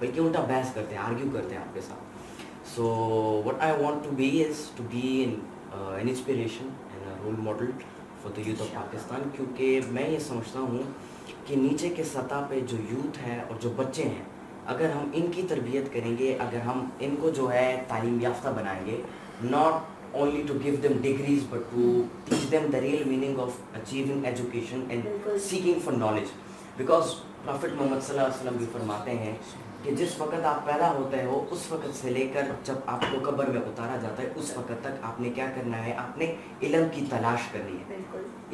बल्कि उल्टा बहस करते हैं, आर्ग्यू करते हैं आपके साथ. So what I want to be is to be an inspiration and a role model for the youth of Pakistan, क्योंकि मैं ये समझता हूँ कि नीचे के सतह पे जो यूथ है और जो बच्चे हैं, अगर हम इनकी तरबियत करेंगे, अगर हम इनको जो है तालीम याफ्ता बनाएंगे, not only to give them degrees but to teach them the real meaning of achieving education and seeking for knowledge, because Prophet Muhammad sallallahu alaihi wasallam भी फरमाते हैं कि जिस वक़्त आप पैदा होते हो उस वक़्त से लेकर जब आपको कब्र में उतारा जाता है उस वक़्त तक आपने क्या करना है, आपने इल्म की तलाश करनी है.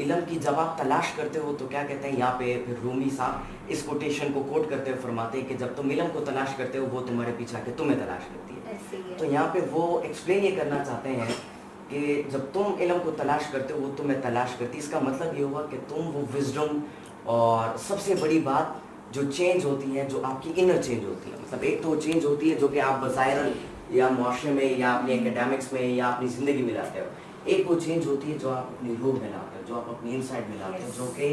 इल्म की जब आप तलाश करते हो तो क्या कहते हैं यहाँ पे, फिर रूमी साहब इस कोटेशन को कोट करते हुए फरमाते हैं कि जब तुम इल्म को तलाश करते हो वो तुम्हारे पीछे आके तुम्हें तलाश करती है. तो यहाँ पे वो एक्सप्लेन ये करना चाहते हैं कि जब तुम इल्म को तलाश करते हो वो तुम्हें तलाश करती है. इसका मतलब ये हुआ कि तुम वो विजडम और सबसे बड़ी बात जो चेंज होती है, जो आपकी इनर चेंज होती है, मतलब एक तो चेंज होती है जो कि आप बज़ाहिरन या मुआशरे में या अपने एकेडमिक्स में या अपनी ज़िंदगी में लाते हो, एक वो चेंज होती है जो आप अपनी रूह में लाते हो, जो आप अपनी इनसाइड में लाते हो, जो कि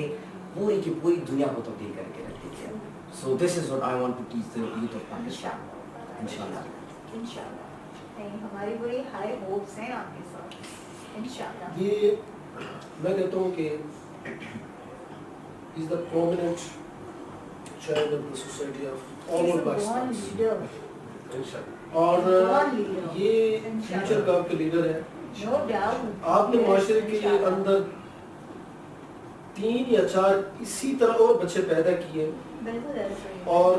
पूरी की पूरी दुनिया को तब्दील करके रखती है. So this is what I want to teach the youth of Pakistan. इंशाल्लाह हमारी बड़ी हाई होप्स हैं आपके साथ इंशाल्लाह. ये मैं कहता हूँ कि is the prominent child of the society of all over Pakistan, और ये फ्यूचर का आपके लीडर है. आपने माशरे के अंदर 3 या 4 इसी तरह और बच्चे पैदा किए और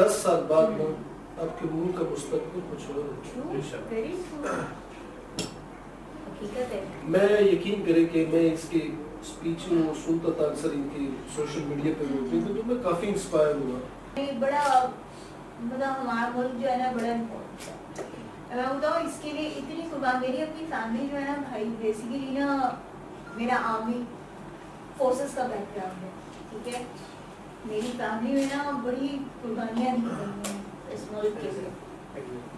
10 साल बाद में आपके मुल्क का मुस्तकबिल कुछ और. मैं यकीन करें कि मैं इसकी स्पीच सुनता था अक्सर इनकी सोशल मीडिया पे होती थी, तो मैं काफ़ी इंस्पायर हुआ. बड़ा मतलब हमारा मुल्क जो है ना बड़ा इम्पोर्टेंट है. मैं बताऊँ इसके लिए इतनी कुर्बान, मेरी अपनी फैमिली जो है ना भाई बेसिकली ना मेरा आर्मी फोर्सेस का बैकग्राउंड है, ठीक है. मेरी फैमिली में ना बड़ी कुर्बानियाँ दी गई हैं इस मुल्क के लिए,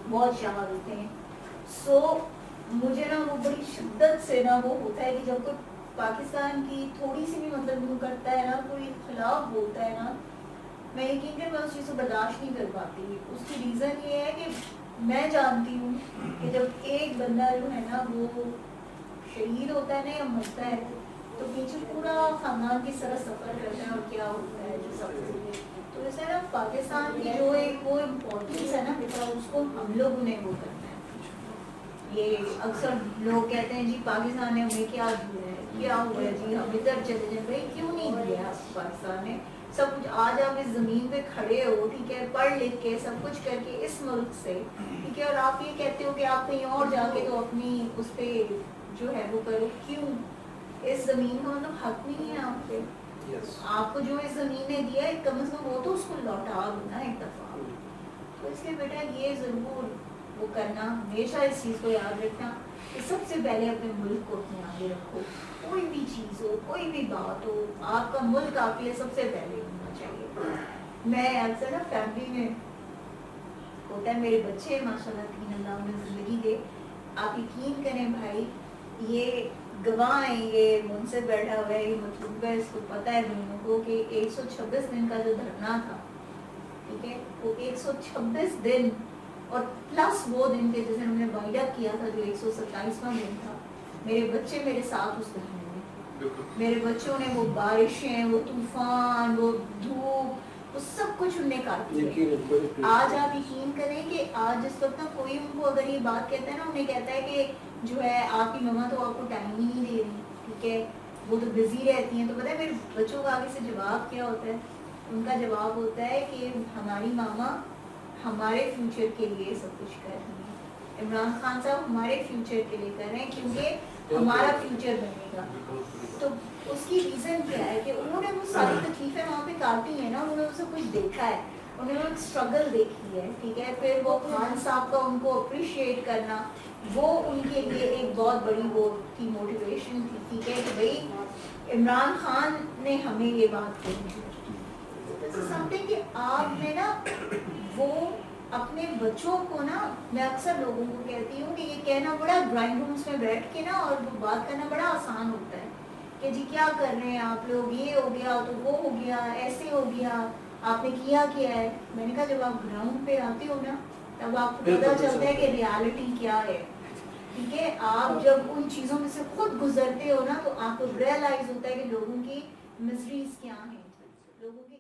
बहुत शहादत होते हैं. सो मुझे ना वो बड़ी शिद्दत से ना वो होता है कि जब कोई पाकिस्तान की थोड़ी सी भी मतलब वो करता है ना, कोई खिलाफ बोलता है ना, मैं यकीन कर मैं उस चीज़ को बर्दाश्त नहीं कर पाती. उसकी रीज़न ये है कि मैं जानती हूँ कि जब एक बंदा जो है ना वो शहीद होता है ना या मरता है तो पीछे पूरा खानदान किस तरह सफ़र करता है और क्या होता है जो सब. तो इससे ना पाकिस्तान की जो एक वो इम्पोर्टेंस है ना बेटा, उसको हम लोग उन्हें वो करना है. ये अक्सर लोग कहते हैं जी पाकिस्तान ने हमें क्या दिया है, क्या हुआ है जी, हम इधर चले जाए. भाई क्यों नहीं दिया पाकिस्तान ने सब कुछ. आज आप इस ज़मीन पे खड़े हो, ठीक है, पढ़ लिख के सब कुछ करके इस मुल्क से, ठीक है, और आप ये कहते हो कि आप कहीं और जाके तो अपनी उस पर जो है वो करो. क्यों? इस ज़मीन का मतलब हक नहीं है आप पे. आपको जो इस ज़मीन ने दिया है कम से कम वो तो उसको लौटा दो ना एक दफ़ा. तो इसलिए बेटा ये ज़रूर वो करना, हमेशा इस चीज़ को याद रखना कि सबसे पहले अपने मुल्क को अपने आगे रखो. कोई भी चीज़ हो, कोई भी बात हो, आपका मुल्क आपके लिए सबसे पहले होना चाहिए. मैं अक्सर ना फैमिली में होता है, मेरे बच्चे माशाल्लाह 3 अल्लाह उन्हें ज़िंदगी दे. आप यकीन करें भाई, ये गवाह है, ये मुझसे बैठा हुआ है, ये मतलब इसको पता है दोनों को कि 126 दिन का जो धरना था, ठीक है, वो 126 दिन और प्लस वो दिन के जैसे हमने वाइड अप किया था जो 127वां दिन था. मेरे बच्चे मेरे साथ उस धरने में, मेरे बच्चों ने वो बारिशें, वो तूफान, वो धूप, वो सब कुछ उनने काट दिया. आज आप यकीन करें कि आज जिस वक्त ना कोई उनको अगर ये बात कहता है ना, उन्हें कहता है कि जो है आपकी मम्मा तो आपको टाइम ही नहीं दे रही, ठीक है, वो तो बिजी रहती हैं. तो पता है मेरे बच्चों का आगे से जवाब क्या होता है? उनका जवाब होता है कि हमारी मामा हमारे फ्यूचर के लिए सब कुछ कर रही है. इमरान खान साहब हमारे फ्यूचर के लिए कर रहे हैं क्योंकि हमारा फ्यूचर बनेगा. तो उसकी रीज़न क्या है कि उन्होंने वो सारी तकलीफें वहाँ पे काटी हैं ना, उन्होंने सब कुछ देखा है, उन्होंने स्ट्रगल देखी है, ठीक है. फिर वो खान साहब का उनको अप्रिशिएट करना, वो उनके लिए एक बहुत बड़ी वो थी, मोटिवेशन थी, ठीक है, कि भाई इमरान खान ने हमें ये बात कही. समथिंग कि आपने ना वो अपने बच्चों को ना, मैं अक्सर लोगों को कहती हूँ कि ये कहना बड़ा ड्राइंग रूम्स में बैठ के ना और वो बात करना बड़ा आसान होता है कि जी क्या कर रहे हैं आप लोग, ये हो गया तो वो हो गया, ऐसे हो गया, آپ نے کیا ہے. میں نے کہا جب آپ گراؤنڈ پہ آتے ہو نا تب آپ کو بالکل پتہ چلتا ہے کہ ریالٹی کیا ہے. ٹھیک ہے, آپ جب ان چیزوں میں سے خود گزرتے ہو نا تو آپ کو ریئلائز ہوتا ہے کہ لوگوں کی مزریز کیا ہیں, لوگوں کی